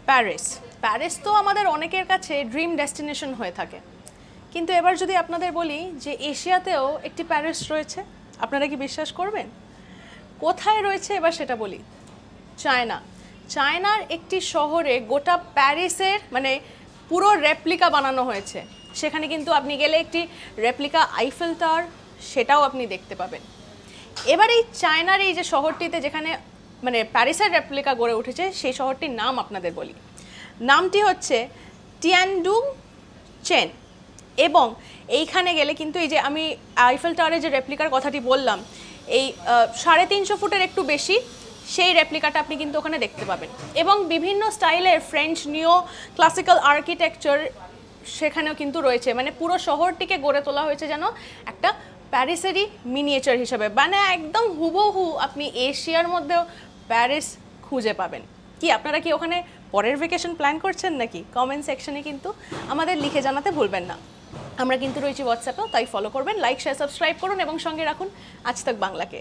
Paris Paris তো আমাদের অনেকের কাছে ড্রিম ডেস্টিনেশন হয়ে থাকে, কিন্তু এবার যদি আপনাদের বলি যে এশিয়াতেও একটি প্যারিস রয়েছে, আপনারা কি বিশ্বাস করবেন? কোথায় রয়েছে এবার সেটা বলি। চায়নার একটি শহরে গোটা প্যারিসের মানে পুরো রেপ্লিকা বানানো হয়েছে। সেখানে কিন্তু আপনি গেলে একটি রেপ্লিকা আইফেল টাওয়ার সেটাও আপনি দেখতে পাবেন। এবার এই চায়নার এই যে শহরটিতে যেখানে মানে প্যারিসের রেপ্লিকা গড়ে উঠেছে, সেই শহরটির নাম আপনাদের বলি। নামটি হচ্ছে টিয়ানডুং চেন। এবং এইখানে গেলে কিন্তু এই যে আমি আইফেল টাওয়ারের যে রেপ্লিকার কথাটি বললাম, এই 350 ফুটের একটু বেশি সেই রেপ্লিকাটা আপনি কিন্তু ওখানে দেখতে পাবেন। এবং বিভিন্ন স্টাইলের ফ্রেঞ্চ নিও ক্লাসিক্যাল আর্কিটেকচার সেখানেও কিন্তু রয়েছে। মানে পুরো শহরটিকে গড়ে তোলা হয়েছে যেন একটা প্যারিসেরই মিনিয়েচার হিসেবে, মানে একদম হুবহু আপনি এশিয়ার মধ্যেও প্যারিস খুঁজে পাবেন। কি আপনারা কি ওখানে পরের ভ্যাকেশন প্ল্যান করছেন নাকি? কমেন্ট সেকশনে কিন্তু আমাদের লিখে জানাতে ভুলবেন না। আমরা কিন্তু রয়েছি হোয়াটসঅ্যাপেও, তাই ফলো করবেন, লাইক শেয়ার সাবস্ক্রাইব করুন এবং সঙ্গে রাখুন আজ তাক বাংলাকে।